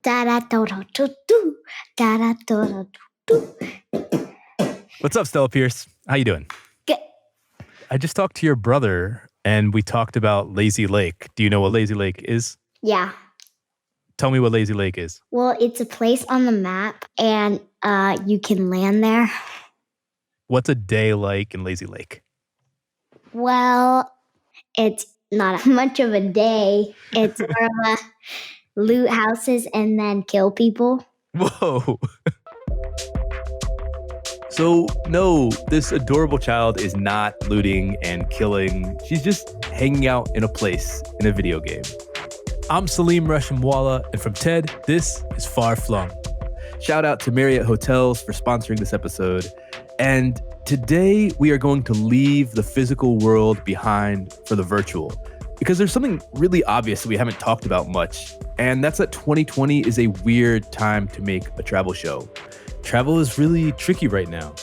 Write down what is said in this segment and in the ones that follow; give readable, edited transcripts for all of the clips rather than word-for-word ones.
Da da do do do do. Da da do do do. What's up, Stella Pierce? How you doing? Good. I just talked to your brother, and we talked about Lazy Lake. Do you know what Lazy Lake is? Yeah. Tell me what Lazy Lake is. Well, it's a place on the map, and you can land there. What's a day like in Lazy Lake? Well, it's not much of a day. It's more of a loot houses and then kill people. Whoa. So, no, this adorable child is not looting and killing. She's just hanging out in a place in a video game. I'm Salim Reshamwala, and from TED, this is Far Flung. Shout out to Marriott Hotels for sponsoring this episode. And today we are going to leave the physical world behind for the virtual, because there's something really obvious that we haven't talked about much, and that's that 2020 is a weird time to make a travel show. Travel is really tricky right now,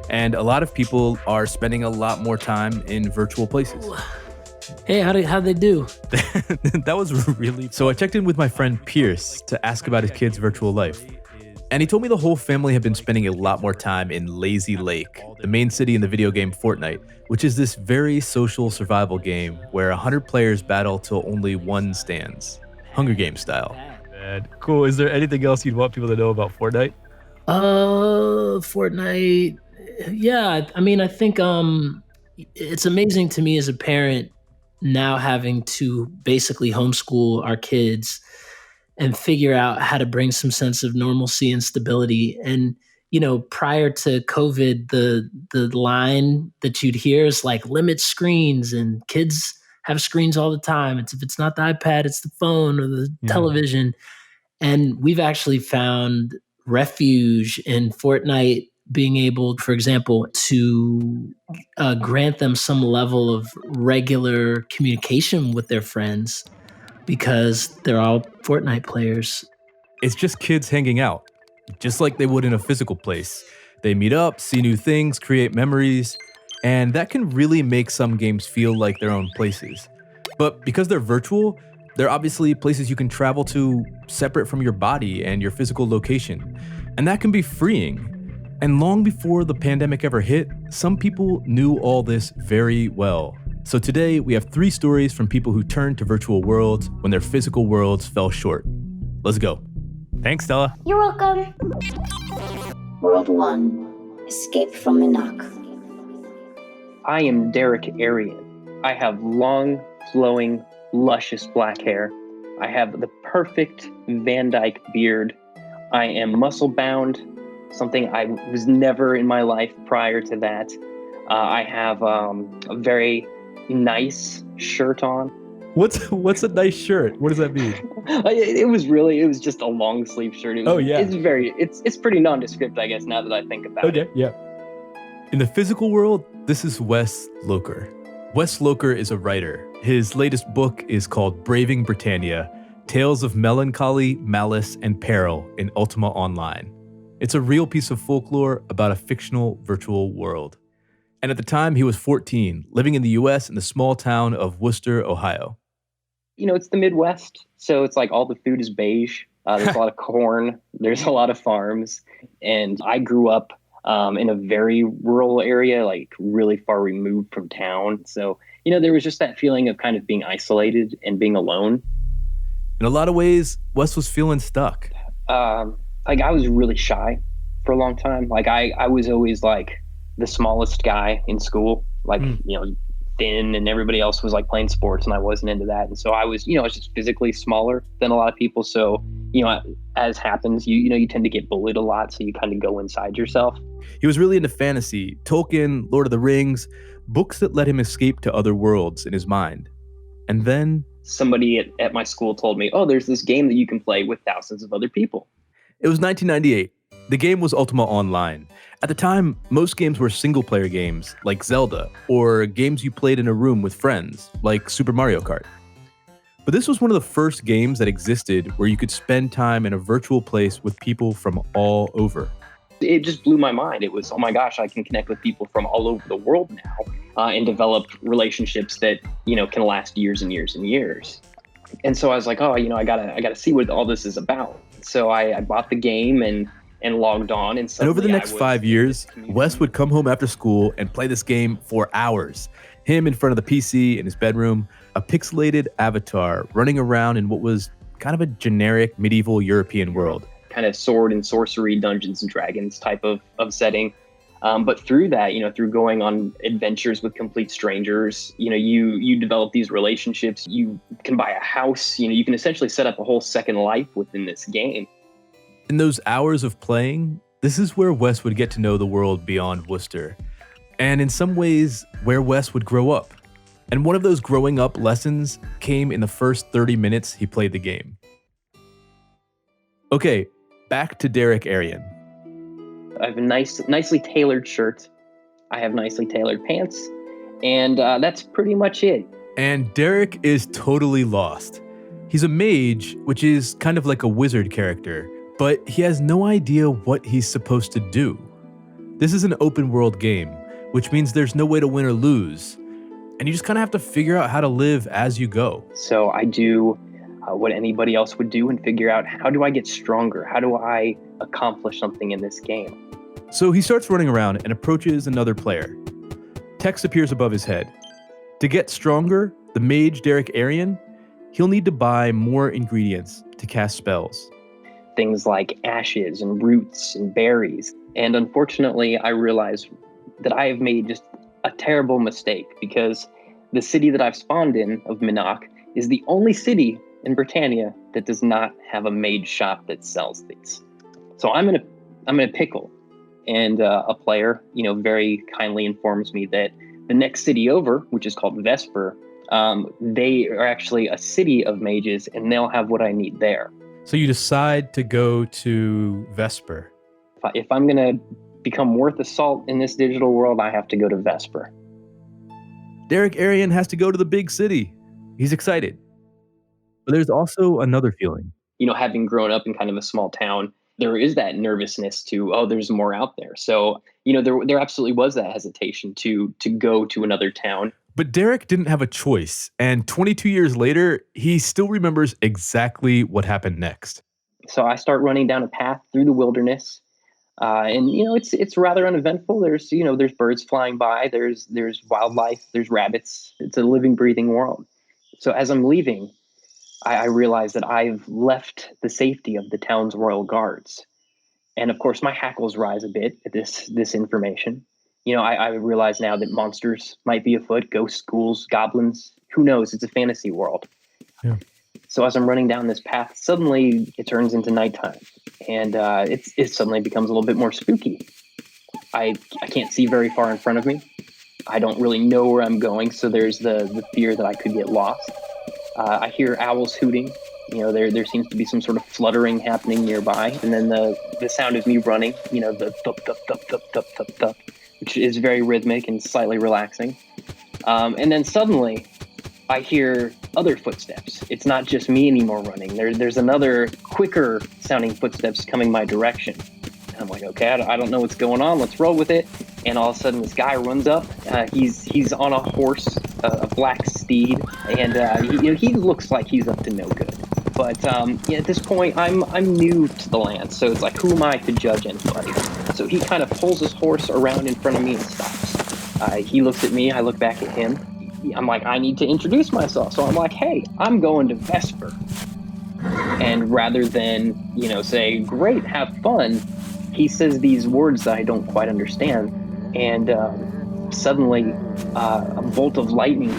and a lot of people are spending a lot more time in virtual places. Hey, how'd they do? That was really... So I checked in with my friend Pierce to ask about his kid's virtual life. And he told me the whole family have been spending a lot more time in Lazy Lake, the main city in the video game Fortnite, which is this very social survival game where 100 players battle till only one stands. Hunger Games style. Cool. Is there anything else you'd want people to know about Fortnite? Fortnite. Yeah, I mean, I think it's amazing to me as a parent now having to basically homeschool our kids and figure out how to bring some sense of normalcy and stability. And, you know, prior to COVID, the line that you'd hear is like limit screens, and kids have screens all the time. If it's not the iPad, it's the phone or the television. And we've actually found refuge in Fortnite, being able, for example, to grant them some level of regular communication with their friends, because they're all Fortnite players. It's just kids hanging out, just like they would in a physical place. They meet up, see new things, create memories, and that can really make some games feel like their own places. But because they're virtual, they're obviously places you can travel to separate from your body and your physical location. And that can be freeing. And long before the pandemic ever hit, some people knew all this very well. So today, we have 3 stories from people who turned to virtual worlds when their physical worlds fell short. Let's go. Thanks, Stella. You're welcome. World 1. Escape from Enoch. I am Derek Arian. I have long, flowing, luscious black hair. I have the perfect Van Dyke beard. I am muscle-bound, something I was never in my life prior to that. I have a very nice shirt on. What's a nice shirt? What does that mean? It was just a long sleeve shirt. It's pretty nondescript, I guess, now that I think about it. Okay, yeah. In the physical world, this is Wes Loker. Wes Loker is a writer. His latest book is called Braving Britannia: Tales of Melancholy, Malice, and Peril in Ultima Online. It's a real piece of folklore about a fictional virtual world. And at the time, he was 14, living in the US in the small town of Worcester, Ohio. You know, it's the Midwest, so it's like all the food is beige. There's a lot of corn. There's a lot of farms. And I grew up in a very rural area, like really far removed from town. So, you know, there was just that feeling of kind of being isolated and being alone. In a lot of ways, Wes was feeling stuck. I was really shy for a long time. Like I was always like the smallest guy in school, you know, thin, and everybody else was like playing sports and I wasn't into that. And so I was just physically smaller than a lot of people. So, you know, as happens, you tend to get bullied a lot. So you kind of go inside yourself. He was really into fantasy, Tolkien, Lord of the Rings, books that let him escape to other worlds in his mind. And then somebody at my school told me, oh, there's this game that you can play with thousands of other people. It was 1998. The game was Ultima Online. At the time, most games were single-player games, like Zelda, or games you played in a room with friends, like Super Mario Kart. But this was one of the first games that existed where you could spend time in a virtual place with people from all over. It just blew my mind. It was, oh my gosh, I can connect with people from all over the world now and develop relationships that, can last years and years and years. And so I was like, I gotta see what all this is about. So I bought the game and logged on, and And over the suddenly I next was 5 in years, this community. Wes would come home after school and play this game for hours. Him in front of the PC in his bedroom, a pixelated avatar running around in what was kind of a generic medieval European world. Kind of sword and sorcery, Dungeons and Dragons type of setting. But through that, through going on adventures with complete strangers, you develop these relationships. You can buy a house. You can essentially set up a whole second life within this game. In those hours of playing, this is where Wes would get to know the world beyond Worcester. And in some ways, where Wes would grow up. And one of those growing up lessons came in the first 30 minutes he played the game. Okay, back to Derek Arian. I have a nicely tailored shirt. I have nicely tailored pants. And that's pretty much it. And Derek is totally lost. He's a mage, which is kind of like a wizard character, but he has no idea what he's supposed to do. This is an open world game, which means there's no way to win or lose. And you just kind of have to figure out how to live as you go. So I do what anybody else would do and figure out, how do I get stronger? How do I accomplish something in this game? So he starts running around and approaches another player. Text appears above his head. To get stronger, the mage Derek Arian, he'll need to buy more ingredients to cast spells. Things like ashes and roots and berries. And unfortunately, I realized that I have made just a terrible mistake, because the city that I've spawned in, of Minnoch, is the only city in Britannia that does not have a mage shop that sells these. So I'm in a pickle. And a player, very kindly informs me that the next city over, which is called Vesper, they are actually a city of mages, and they'll have what I need there. So you decide to go to Vesper. If I'm going to become worth the salt in this digital world, I have to go to Vesper. Derek Arian has to go to the big city. He's excited. But there's also another feeling. Having grown up in kind of a small town, there is that nervousness to, there's more out there. So, there absolutely was that hesitation to go to another town. But Derek didn't have a choice. And 22 years later, he still remembers exactly what happened next. So I start running down a path through the wilderness. And it's rather uneventful. There's birds flying by, there's wildlife, there's rabbits. It's a living, breathing world. So as I'm leaving, I realize that I've left the safety of the town's royal guards. And of course, my hackles rise a bit at this information. I realize now that monsters might be afoot, ghosts, ghouls, goblins. Who knows? It's a fantasy world. Yeah. So as I'm running down this path, suddenly it turns into nighttime, and it suddenly becomes a little bit more spooky. I can't see very far in front of me. I don't really know where I'm going, so there's the fear that I could get lost. I hear owls hooting. There seems to be some sort of fluttering happening nearby, and then the sound of me running. The thup thup thup thup thup thup thup, which is very rhythmic and slightly relaxing. And then suddenly, I hear other footsteps. It's not just me anymore running. There's another quicker sounding footsteps coming my direction. And I'm like, okay, I don't know what's going on. Let's roll with it. And all of a sudden, this guy runs up. He's on a horse, a black steed, and he looks like he's up to no good. But at this point, I'm new to the land, so it's like, who am I to judge anybody? So he kind of pulls his horse around in front of me and stops. He looks at me. I look back at him. I'm like, I need to introduce myself. So I'm like, hey, I'm going to Vesper. And rather than, say, great, have fun, he says these words that I don't quite understand. And suddenly, a bolt of lightning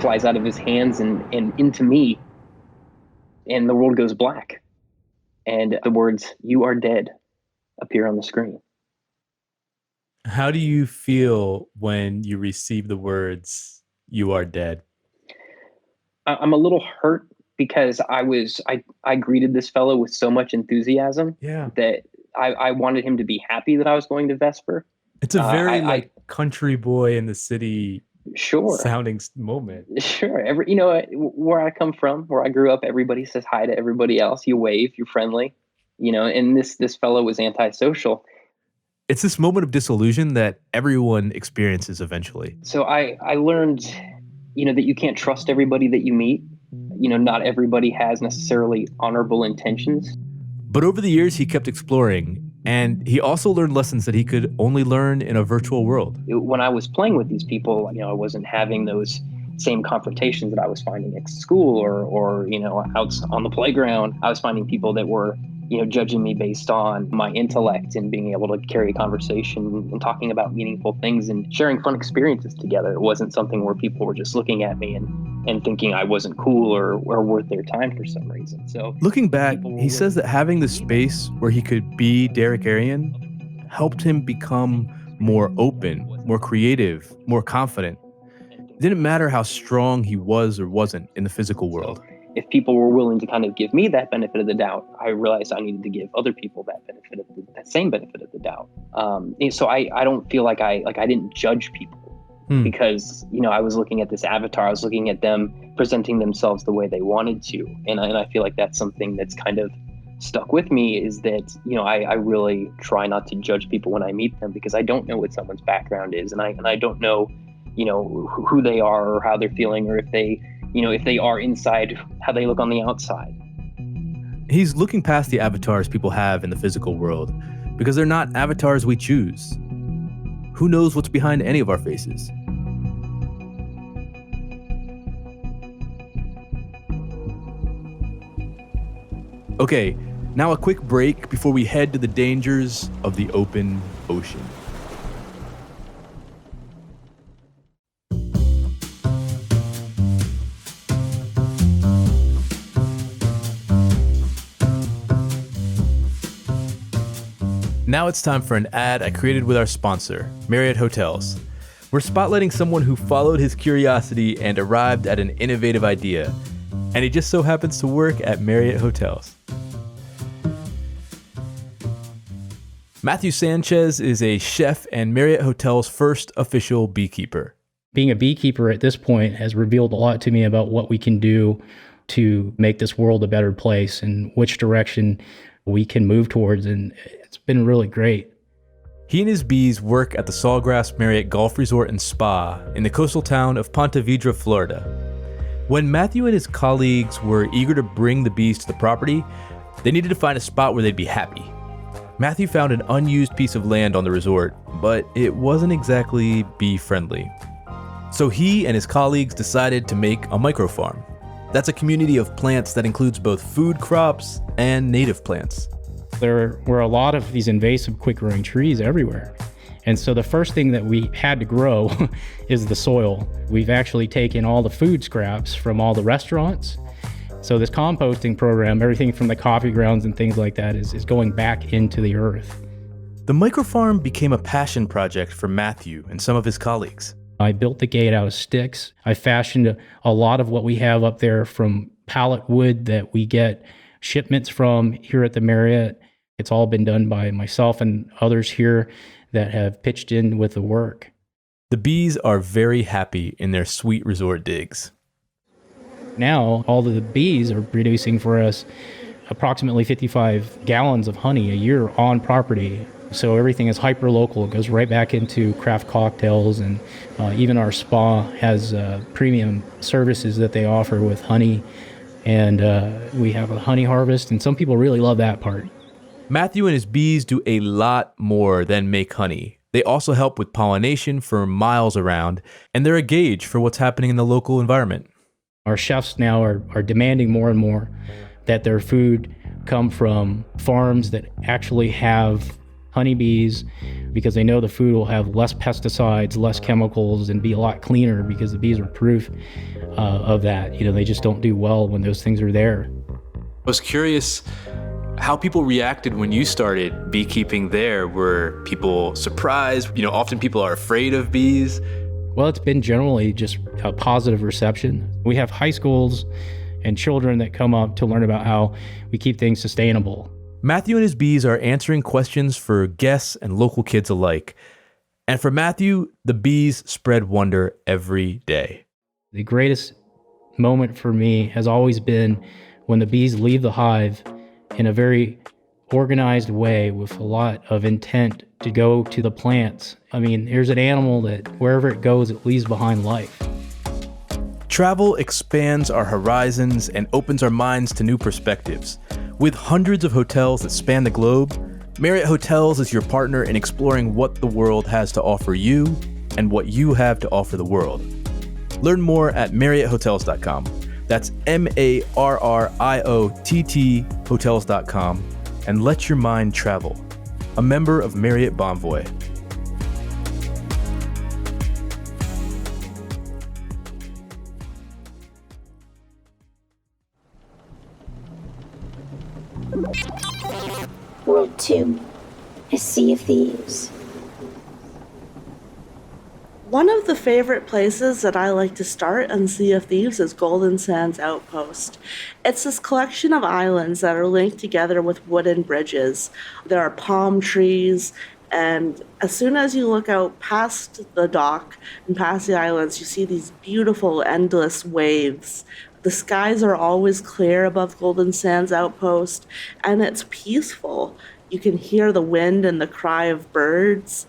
flies out of his hands and into me. And the world goes black. And the words, "You are dead," appear on the screen. How do you feel when you receive the words, "You are dead"? I'm a little hurt, because I greeted this fellow with so much enthusiasm that I wanted him to be happy that I was going to Vesper. It's a very country boy in the city sure sounding moment. Sure. Where I come from, where I grew up, everybody says hi to everybody else. You wave, you're friendly, and this fellow was antisocial. It's this moment of disillusion that everyone experiences eventually. So I learned, that you can't trust everybody that you meet. Not everybody has necessarily honorable intentions. But over the years, he kept exploring, and he also learned lessons that he could only learn in a virtual world. When I was playing with these people, I wasn't having those same confrontations that I was finding at school or out on the playground. I was finding people that were, judging me based on my intellect and being able to carry a conversation and talking about meaningful things and sharing fun experiences together. It wasn't something where people were just looking at me and thinking I wasn't cool or worth their time for some reason. So looking back, he says that having the space where he could be Derek Arian helped him become more open, more creative, more confident. It didn't matter how strong he was or wasn't in the physical world. If people were willing to kind of give me that benefit of the doubt, I realized I needed to give other people that same benefit of the doubt. So I don't feel like I didn't judge people because, I was looking at this avatar. I was looking at them presenting themselves the way they wanted to. And I feel like that's something that's kind of stuck with me, is that, I really try not to judge people when I meet them, because I don't know what someone's background is. And I don't know, who they are or how they're feeling, or if they are inside, how they look on the outside. He's looking past the avatars people have in the physical world, because they're not avatars we choose. Who knows what's behind any of our faces? Okay, now a quick break before we head to the dangers of the open ocean. Now it's time for an ad I created with our sponsor, Marriott Hotels. We're spotlighting someone who followed his curiosity and arrived at an innovative idea, and he just so happens to work at Marriott Hotels. Matthew Sanchez is a chef and Marriott Hotels' first official beekeeper. Being a beekeeper at this point has revealed a lot to me about what we can do to make this world a better place and which direction we can move towards, and it's been really great. He and his bees work at the Sawgrass Marriott Golf Resort and Spa in the coastal town of Ponte Vedra, Florida. When Matthew and his colleagues were eager to bring the bees to the property, they needed to find a spot where they'd be happy. Matthew found an unused piece of land on the resort, but it wasn't exactly bee-friendly. So he and his colleagues decided to make a microfarm. That's a community of plants that includes both food crops and native plants. There were a lot of these invasive quick-growing trees everywhere. And so the first thing that we had to grow is the soil. We've actually taken all the food scraps from all the restaurants. So this composting program, everything from the coffee grounds and things like that is going back into the earth. The microfarm became a passion project for Matthew and some of his colleagues. I built the gate out of sticks. I fashioned a lot of what we have up there from pallet wood that we get shipments from here at the Marriott. It's all been done by myself and others here that have pitched in with the work. The bees are very happy in their sweet resort digs. Now, all of the bees are producing for us approximately 55 gallons of honey a year on property. So everything is hyper-local. It goes right back into craft cocktails, and even our spa has premium services that they offer with honey. And we have a honey harvest, and some people really love that part. Matthew and his bees do a lot more than make honey. They also help with pollination for miles around, and they're a gauge for what's happening in the local environment. Our chefs now are demanding more and more that their food come from farms that actually have honeybees, because they know the food will have less pesticides, less chemicals, and be a lot cleaner because the bees are proof of that. They just don't do well when those things are there. I was curious how people reacted when you started beekeeping there. Were people surprised? Often people are afraid of bees. Well, it's been generally just a positive reception. We have high schools and children that come up to learn about how we keep things sustainable. Matthew and his bees are answering questions for guests and local kids alike. And for Matthew, the bees spread wonder every day. The greatest moment for me has always been when the bees leave the hive in a very organized way with a lot of intent to go to the plants. Here's an animal that wherever it goes, it leaves behind life. Travel expands our horizons and opens our minds to new perspectives. With hundreds of hotels that span the globe, Marriott Hotels is your partner in exploring what the world has to offer you and what you have to offer the world. Learn more at MarriottHotels.com. That's MarriottHotels.com, and let your mind travel. A member of Marriott Bonvoy. World 2, A Sea of Thieves. One of the favorite places that I like to start on Sea of Thieves is Golden Sands Outpost. It's this collection of islands that are linked together with wooden bridges. There are palm trees, and as soon as you look out past the dock and past the islands, you see these beautiful, endless waves. The skies are always clear above Golden Sands Outpost, and it's peaceful. You can hear the wind and the cry of birds.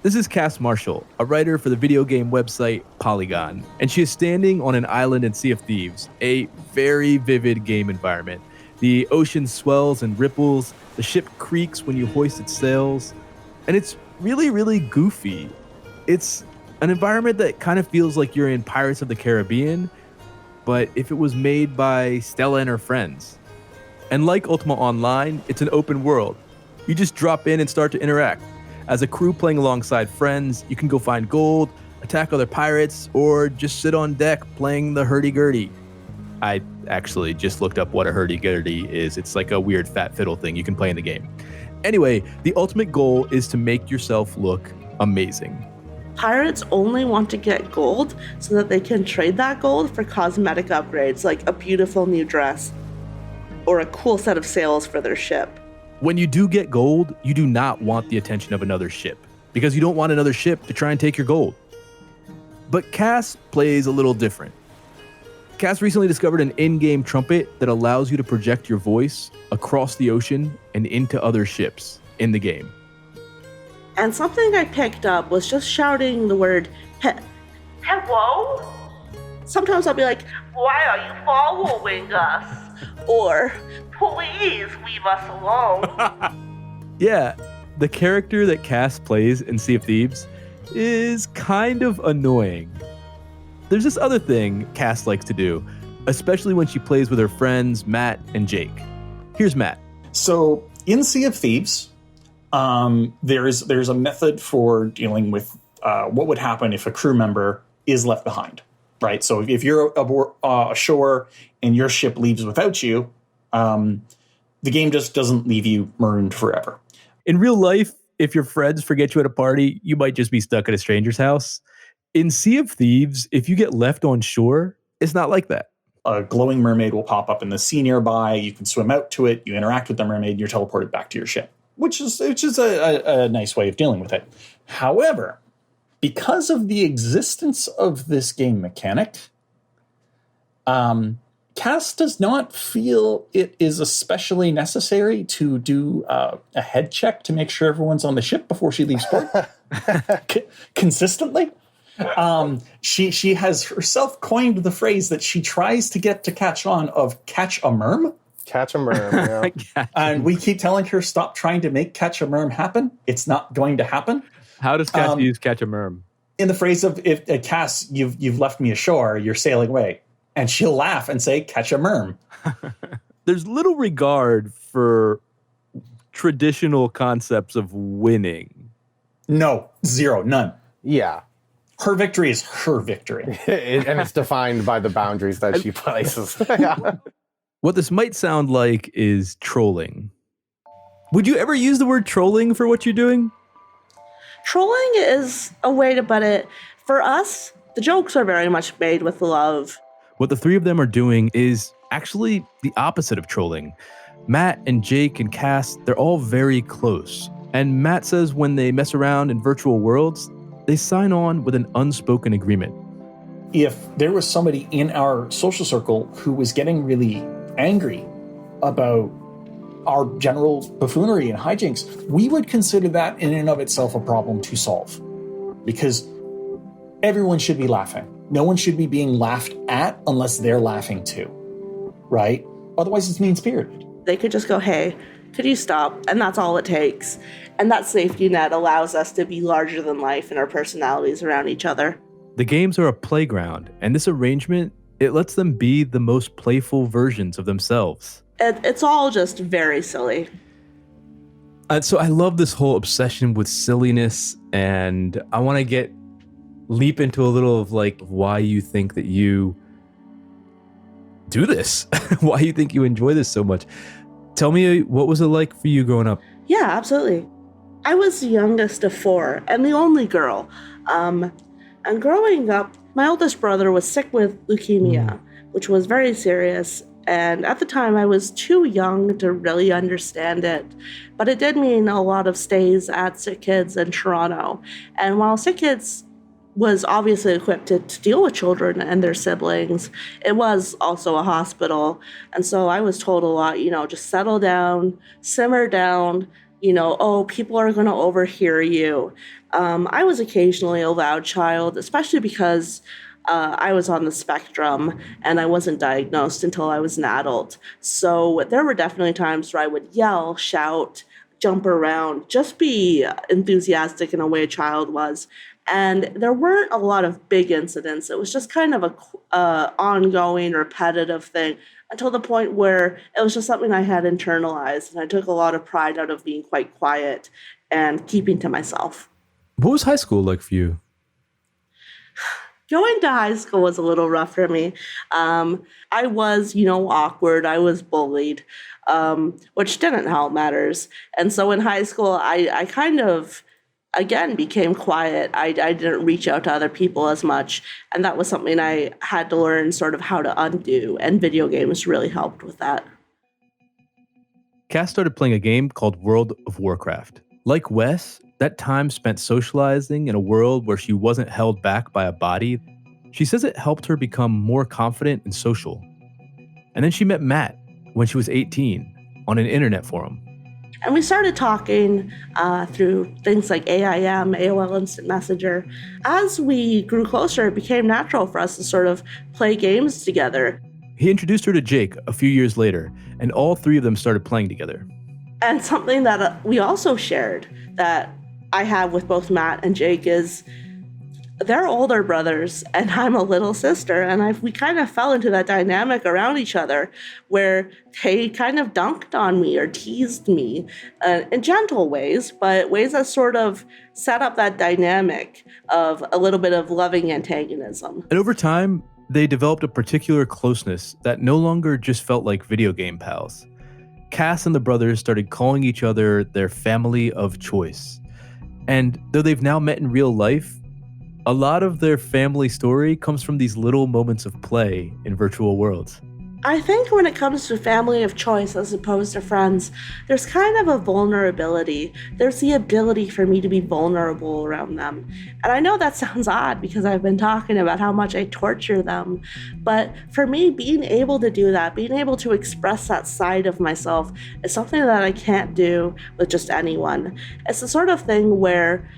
This is Cass Marshall, a writer for the video game website Polygon, and she is standing on an island in Sea of Thieves, a very vivid game environment. The ocean swells and ripples, the ship creaks when you hoist its sails, and it's really, really goofy. It's an environment that kind of feels like you're in Pirates of the Caribbean, but if it was made by Stella and her friends. And like Ultima Online, it's an open world. You just drop in and start to interact. As a crew playing alongside friends, you can go find gold, attack other pirates, or just sit on deck playing the hurdy-gurdy. I actually just looked up what a hurdy-gurdy is. It's like a weird fat fiddle thing you can play in the game. Anyway, the ultimate goal is to make yourself look amazing. Pirates only want to get gold so that they can trade that gold for cosmetic upgrades, like a beautiful new dress or a cool set of sails for their ship. When you do get gold, you do not want the attention of another ship, because you don't want another ship to try and take your gold. But Cass plays a little different. Cass recently discovered an in-game trumpet that allows you to project your voice across the ocean and into other ships in the game. And something I picked up was just shouting the word, hello? Sometimes I'll be like, why are you following us? Or, please leave us alone. Yeah, the character that Cass plays in Sea of Thieves is kind of annoying. There's this other thing Cass likes to do, especially when she plays with her friends Matt and Jake. Here's Matt. So in Sea of Thieves, there's a method for dealing with what would happen if a crew member is left behind, right? So if you're ashore and your ship leaves without you, the game just doesn't leave you marooned forever. In real life, if your friends forget you at a party, you might just be stuck at a stranger's house. In Sea of Thieves, if you get left on shore, it's not like that. A glowing mermaid will pop up in the sea nearby. You can swim out to it. You interact with the mermaid. And you're teleported back to your ship, which is a nice way of dealing with it. However, because of the existence of this game mechanic, Cass does not feel it is especially necessary to do a head check to make sure everyone's on the ship before she leaves port consistently. She has herself coined the phrase that she tries to get to catch on of catch a merm. Catch a merm, yeah. And we keep telling her, stop trying to make catch a merm happen. It's not going to happen. How does Cass use catch a merm? In the phrase of, if Cass, you've left me ashore, you're sailing away. And she'll laugh and say, catch a merm. There's little regard for traditional concepts of winning. No, zero, none. Yeah. Her victory is her victory. And it's defined by the boundaries that she places. Yeah. What this might sound like is trolling. Would you ever use the word trolling for what you're doing? Trolling is a way to put it. For us, the jokes are very much made with love. What the three of them are doing is actually the opposite of trolling. Matt and Jake and Cass, they're all very close. And Matt says when they mess around in virtual worlds, they sign on with an unspoken agreement. If there was somebody in our social circle who was getting really angry about our general buffoonery and hijinks, we would consider that in and of itself a problem to solve. Because everyone should be laughing. No one should be being laughed at unless they're laughing too, right? Otherwise it's mean-spirited. They could just go, hey, could you stop? And that's all it takes. And that safety net allows us to be larger than life in our personalities around each other. The games are a playground, and this arrangement, it lets them be the most playful versions of themselves. It's all just very silly. So I love this whole obsession with silliness, and I want to leap into a little of like why you think that you do this, why you think you enjoy this so much. Tell me, what was it like for you growing up? Yeah, absolutely. I was the youngest of 4 and the only girl. And growing up, my oldest brother was sick with leukemia, which was very serious. And at the time, I was too young to really understand it. But it did mean a lot of stays at Sick Kids in Toronto. And while Sick Kids was obviously equipped to deal with children and their siblings, it was also a hospital. And so I was told a lot, just settle down, simmer down, oh, people are going to overhear you. I was occasionally a loud child, especially because I was on the spectrum and I wasn't diagnosed until I was an adult. So there were definitely times where I would yell, shout, jump around, just be enthusiastic in a way a child was. And there weren't a lot of big incidents. It was just kind of a ongoing, repetitive thing until the point where it was just something I had internalized. And I took a lot of pride out of being quite quiet and keeping to myself. What was high school like for you? Going to high school was a little rough for me. I was, awkward. I was bullied, which didn't help matters. And so in high school, I kind of, again, became quiet. I didn't reach out to other people as much. And that was something I had to learn sort of how to undo. And video games really helped with that. Cass started playing a game called World of Warcraft. Like Wes, that time spent socializing in a world where she wasn't held back by a body. She says it helped her become more confident and social. And then she met Matt when she was 18 on an internet forum. And we started talking through things like AIM, AOL Instant Messenger. As we grew closer, it became natural for us to sort of play games together. He introduced her to Jake a few years later, and all 3 of them started playing together. And something that we also shared that I have with both Matt and Jake is they're older brothers and I'm a little sister. And we kind of fell into that dynamic around each other where they kind of dunked on me or teased me in gentle ways, but ways that sort of set up that dynamic of a little bit of loving antagonism. And over time, they developed a particular closeness that no longer just felt like video game pals. Cass and the brothers started calling each other their family of choice. And though they've now met in real life, a lot of their family story comes from these little moments of play in virtual worlds. I think when it comes to family of choice as opposed to friends, there's kind of a vulnerability. There's the ability for me to be vulnerable around them. And I know that sounds odd because I've been talking about how much I torture them. But for me, being able to do that, being able to express that side of myself is something that I can't do with just anyone. It's the sort of thing where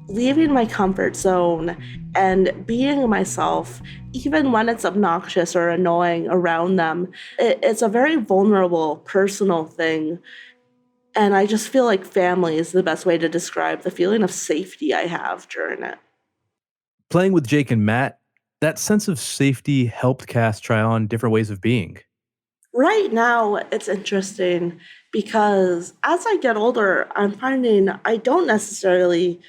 leaving my comfort zone and being myself, even when it's obnoxious or annoying around them, it's a very vulnerable, personal thing. And I just feel like family is the best way to describe the feeling of safety I have during it. Playing with Jake and Matt, that sense of safety helped Cass try on different ways of being. Right now, it's interesting because as I get older, I'm finding I don't necessarily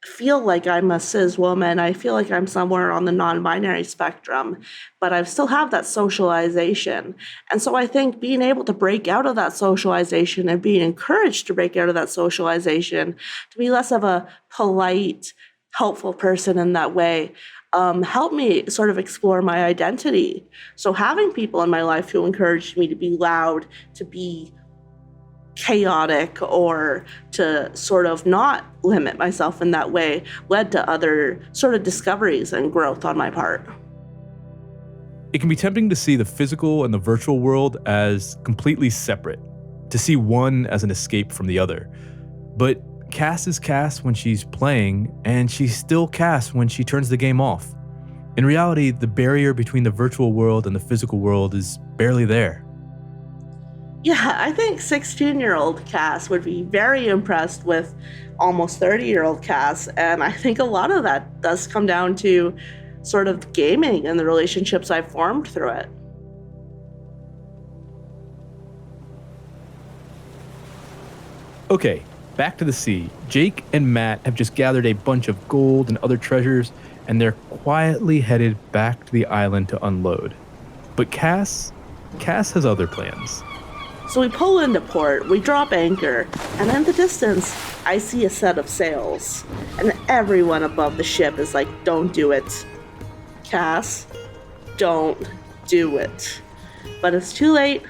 feel like I'm a cis woman. I feel like I'm somewhere on the non-binary spectrum, but I still have that socialization. And so I think being able to break out of that socialization and being encouraged to break out of that socialization, to be less of a polite, helpful person in that way, helped me sort of explore my identity. So having people in my life who encouraged me to be loud, to be chaotic, or to sort of not limit myself in that way led to other sort of discoveries and growth on my part. It can be tempting to see the physical and the virtual world as completely separate, to see one as an escape from the other. But Cass is Cass when she's playing, and she's still Cass when she turns the game off. In reality, the barrier between the virtual world and the physical world is barely there. Yeah, I think 16-year-old Cass would be very impressed with almost 30-year-old Cass, and I think a lot of that does come down to sort of gaming and the relationships I've formed through it. Okay, back to the sea. Jake and Matt have just gathered a bunch of gold and other treasures, and they're quietly headed back to the island to unload. But Cass has other plans. So we pull into port, we drop anchor, and in the distance, I see a set of sails. And everyone above the ship is like, don't do it. Cass, don't do it. But it's too late.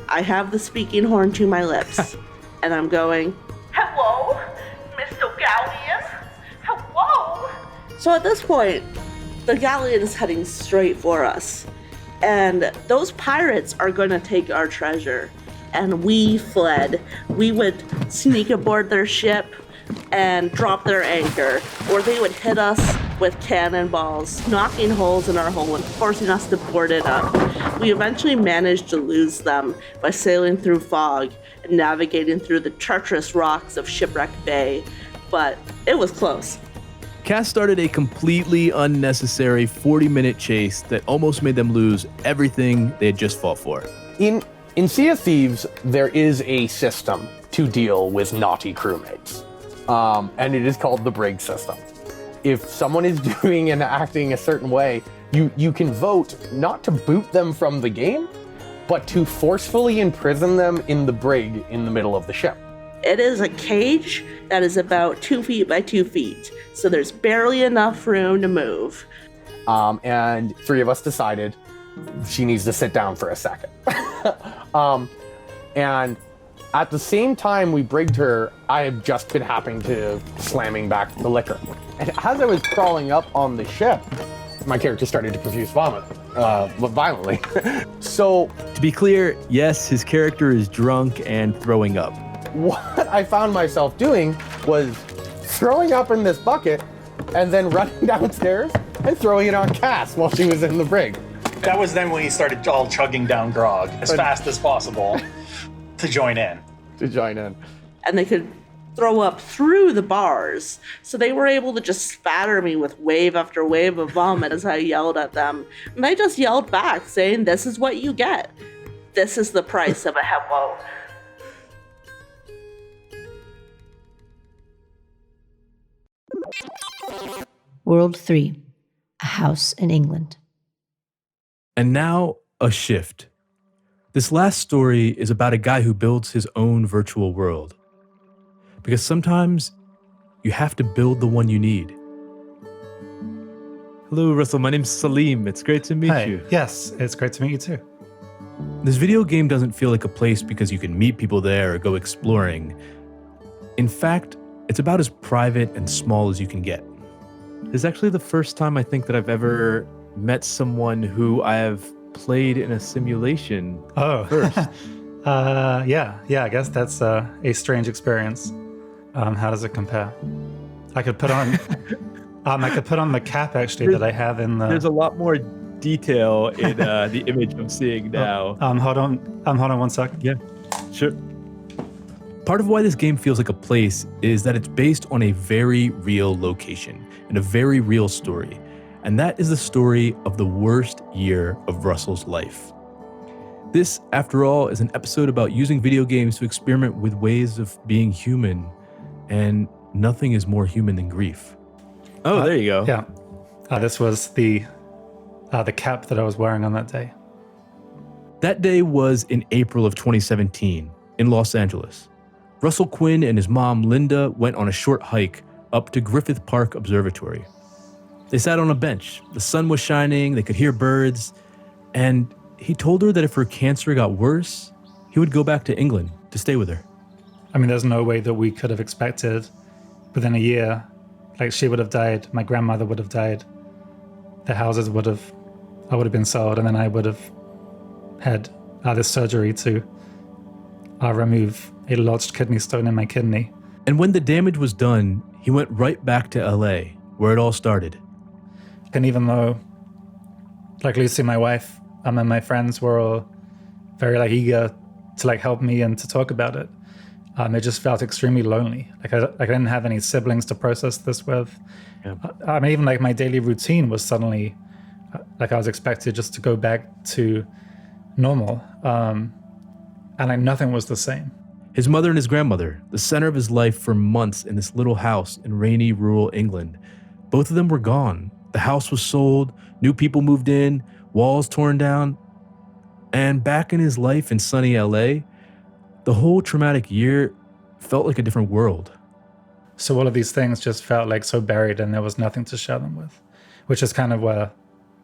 I have the speaking horn to my lips. And I'm going, hello, Mr. Galleon? Hello? So at this point, the galleon is heading straight for us. And those pirates are going to take our treasure. And we fled. We would sneak aboard their ship and drop their anchor, or they would hit us with cannonballs, knocking holes in our hull and forcing us to board it up. We eventually managed to lose them by sailing through fog and navigating through the treacherous rocks of Shipwreck Bay, but it was close. Cass started a completely unnecessary 40-minute chase that almost made them lose everything they had just fought for. In Sea of Thieves, there is a system to deal with naughty crewmates, and it is called the brig system. If someone is doing and acting a certain way, you can vote not to boot them from the game, but to forcefully imprison them in the brig in the middle of the ship. It is a cage that is about 2 feet by 2 feet, so there's barely enough room to move. And three of us decided she needs to sit down for a second. And at the same time we brigged her, I had just been happening to slamming back the liquor. And as I was crawling up on the ship, my character started to profuse vomit, violently. So, to be clear, yes, his character is drunk and throwing up. What I found myself doing was throwing up in this bucket and then running downstairs and throwing it on Cass while she was in the brig. That was then when he started all chugging down grog as fast as possible to join in. And they could throw up through the bars, so they were able to just spatter me with wave after wave of vomit as I yelled at them. And they just yelled back, saying, "This is what you get. This is the price of a hello." World 3, a house in England. And now, a shift. This last story is about a guy who builds his own virtual world. Because sometimes you have to build the one you need. Hello, Russell. My name's Salim. It's great to meet you. Yes, it's great to meet you too. This video game doesn't feel like a place because you can meet people there or go exploring. In fact, it's about as private and small as you can get. This is actually the first time I think that I've ever met someone who I have played in a simulation first. Yeah, I guess that's a strange experience. How does it compare? I could put on the cap actually that I have in the. There's a lot more detail in the image I'm seeing now. Hold on 1 second. Yeah, sure. Part of why this game feels like a place is that it's based on a very real location and a very real story. And that is the story of the worst year of Russell's life. This, after all, is an episode about using video games to experiment with ways of being human. And nothing is more human than grief. Oh, there you go. Yeah. This was the cap that I was wearing on that day. That day was in April of 2017 in Los Angeles. Russell Quinn and his mom, Linda, went on a short hike up to Griffith Park Observatory. They sat on a bench. The sun was shining, they could hear birds, and he told her that if her cancer got worse, he would go back to England to stay with her. I mean, there's no way that we could have expected within a year, like she would have died, my grandmother would have died, the houses I would have been sold, and then I would have had this surgery to remove a lodged kidney stone in my kidney. And when the damage was done, he went right back to LA, where it all started. And even though, like Lucy, my wife, and my friends were all very eager to like help me and to talk about it. It just felt extremely lonely. Like I didn't have any siblings to process this with. Yeah. I mean, even like my daily routine was suddenly like I was expected just to go back to normal, and like nothing was the same. His mother and his grandmother, the center of his life for months in this little house in rainy rural England, both of them were gone. The house was sold, new people moved in, walls torn down, and back in his life in sunny LA, the whole traumatic year felt like a different world. So all of these things just felt like so buried and there was nothing to share them with, which is kind of where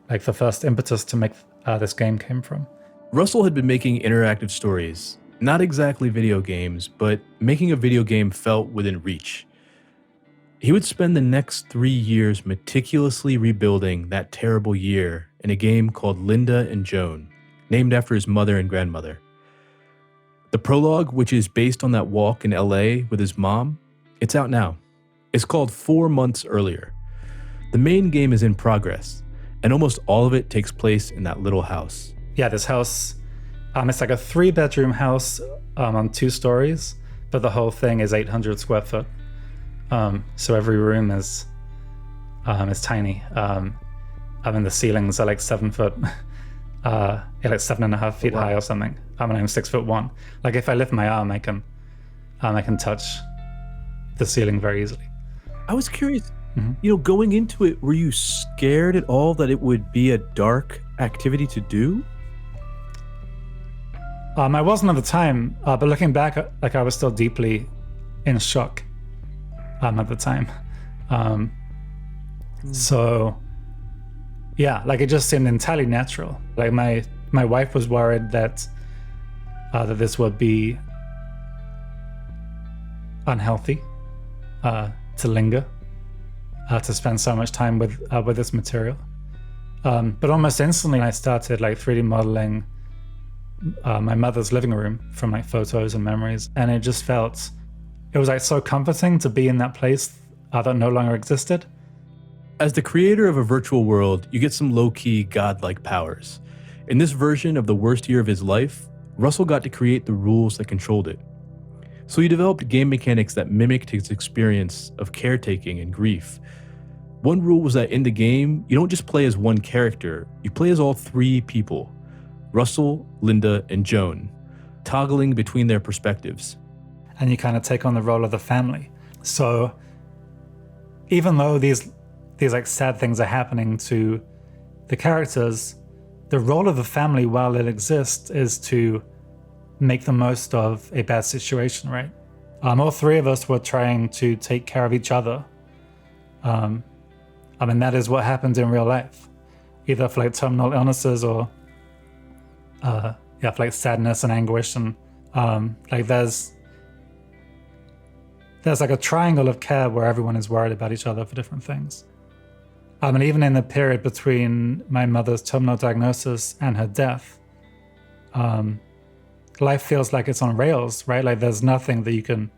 like the first impetus to make this game came from. Russell had been making interactive stories, not exactly video games, but making a video game felt within reach. He would spend the next 3 years meticulously rebuilding that terrible year in a game called Linda and Joan, named after his mother and grandmother. The prologue, which is based on that walk in LA with his mom, it's out now. It's called 4 Months Earlier. The main game is in progress, and almost all of it takes place in that little house. Yeah, this house, it's like a 3-bedroom house on 2 stories, but the whole thing is 800 square foot. So every room is tiny. I mean, the ceilings are like 7 foot, like 7.5 feet high or something. I mean, I'm 6'1". Like if I lift my arm, I can touch the ceiling very easily. I was curious, going into it, were you scared at all that it would be a dark activity to do? I wasn't at the time, but looking back, like I was still deeply in shock at the time. So yeah, like it just seemed entirely natural. Like my wife was worried that this would be unhealthy to linger, to spend so much time with this material. But almost instantly I started like 3D modeling my mother's living room from like photos and memories, and it was like so comforting to be in that place that no longer existed. As the creator of a virtual world, you get some low-key godlike powers. In this version of the worst year of his life, Russell got to create the rules that controlled it. So he developed game mechanics that mimicked his experience of caretaking and grief. One rule was that in the game, you don't just play as one character, you play as all 3 people: Russell, Linda, and Joan, toggling between their perspectives. And you kind of take on the role of the family. So even though these like sad things are happening to the characters, the role of the family while it exists is to make the most of a bad situation, right? All 3 of us were trying to take care of each other. I mean, that is what happens in real life, either for like terminal illnesses or for like sadness and anguish, and like there's like a triangle of care where everyone is worried about each other for different things. And even in the period between my mother's terminal diagnosis and her death, life feels like it's on rails, right? Like there's nothing that you can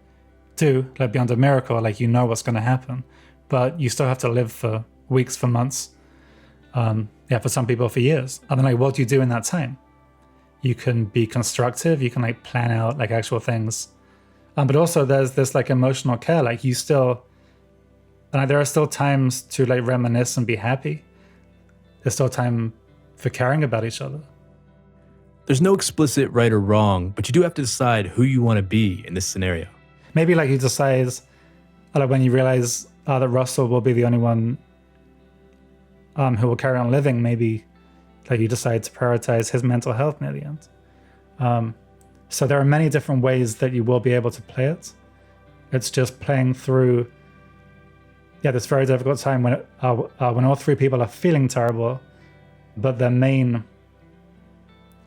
do, like beyond a miracle, like you know what's going to happen, but you still have to live for weeks, for months, for some people for years. And then like, what do you do in that time? You can be constructive, you can like plan out like actual things. But also there's this like emotional care, like you still, and there are still times to like reminisce and be happy. There's still time for caring about each other. There's no explicit right or wrong, but you do have to decide who you want to be in this scenario. Maybe like you decide, like when you realize that Russell will be the only one who will carry on living, maybe like you decide to prioritize his mental health near the end. So there are many different ways that you will be able to play it. It's just playing through this very difficult time when all 3 people are feeling terrible, but their main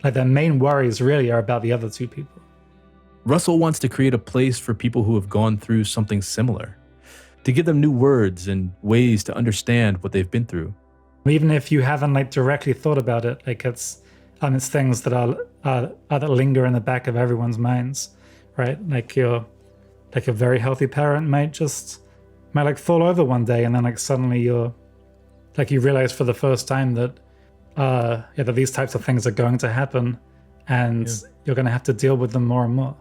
worries really are about the other 2 people. Russell wants to create a place for people who have gone through something similar, to give them new words and ways to understand what they've been through. Even if you haven't like directly thought about it, like it's things that are that linger in the back of everyone's minds, right? Like a very healthy parent might like fall over one day, and then like suddenly you realize for the first time that that these types of things are going to happen, and you're going to have to deal with them more and more.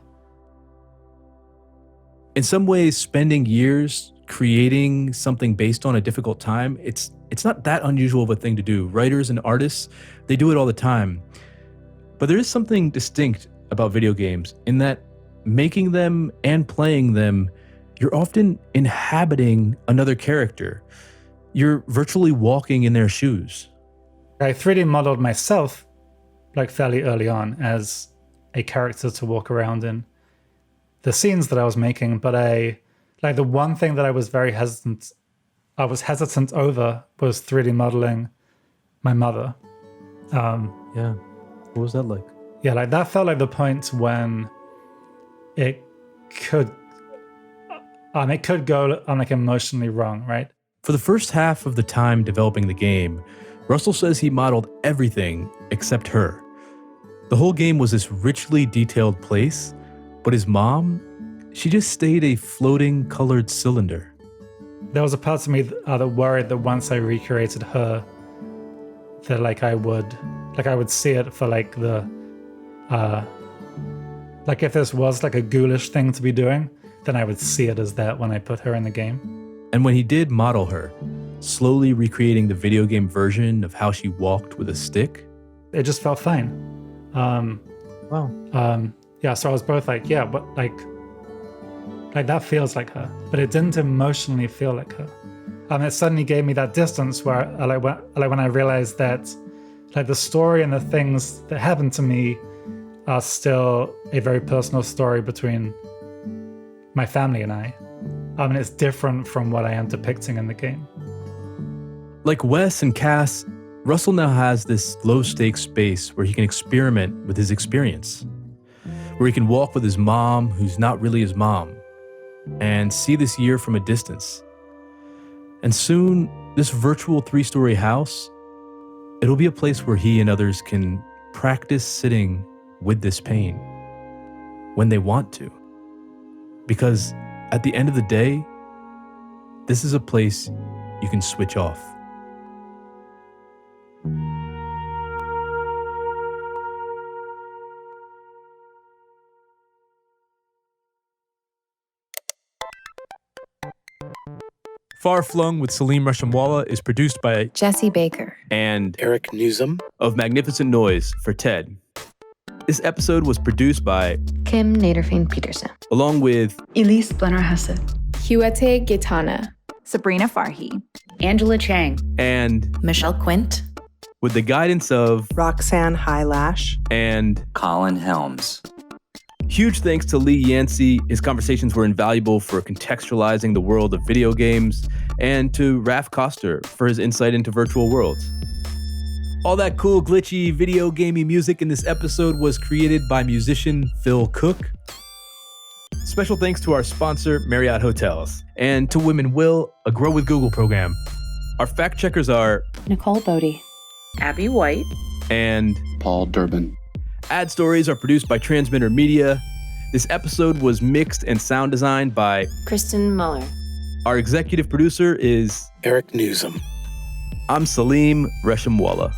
In some ways, spending years creating something based on a difficult time, it's not that unusual of a thing to do. Writers and artists, they do it all the time. But there is something distinct about video games in that making them and playing them, you're often inhabiting another character. You're virtually walking in their shoes. I 3D modeled myself like fairly early on as a character to walk around in the scenes that I was making, but the one thing that I was very hesitant over was 3D modeling my mother. Yeah. What was that like? Yeah, like that felt like the point when it could go like emotionally wrong, right? For the first half of the time developing the game, Russell says he modeled everything except her. The whole game was this richly detailed place, but his mom, she just stayed a floating colored cylinder. There was a part of me that worried that once I recreated her, that I would see it for the if this was a ghoulish thing to be doing, then I would see it as that when I put her in the game. And when he did model her, slowly recreating the video game version of how she walked with a stick, it just felt fine. Wow. Yeah, so I was both but that feels like her, but it didn't emotionally feel like her. It suddenly gave me that distance where when I realized that the story and the things that happened to me are still a very personal story between my family and I. It's different from what I am depicting in the game. Like Wes and Cass, Russell now has this low-stakes space where he can experiment with his experience, where he can walk with his mom, who's not really his mom, and see this year from a distance. And soon, this virtual 3-story house, it'll be a place where he and others can practice sitting with this pain when they want to. Because at the end of the day, this is a place you can switch off. Far Flung with Salim Rashamwala is produced by Jesse Baker and Eric Newsom of Magnificent Noise for TED. This episode was produced by Kim Naderfane Peterson, along with Elise Blenner-Hassett, Huete Gitana, Sabrina Farhi, Angela Chang, and Michelle Quint, with the guidance of Roxanne Highlash and Colin Helms. Huge thanks to Lee Yancey. His conversations were invaluable for contextualizing the world of video games, and to Raf Koster for his insight into virtual worlds. All that cool, glitchy, video gamey music in this episode was created by musician Phil Cook. Special thanks to our sponsor, Marriott Hotels, and to Women Will, a Grow with Google program. Our fact checkers are Nicole Bodie, Abby White, and Paul Durbin. Ad stories are produced by Transmitter Media. This episode was mixed and sound designed by Kristen Muller. Our executive producer is Eric Newsom. I'm Salim Rashamwala.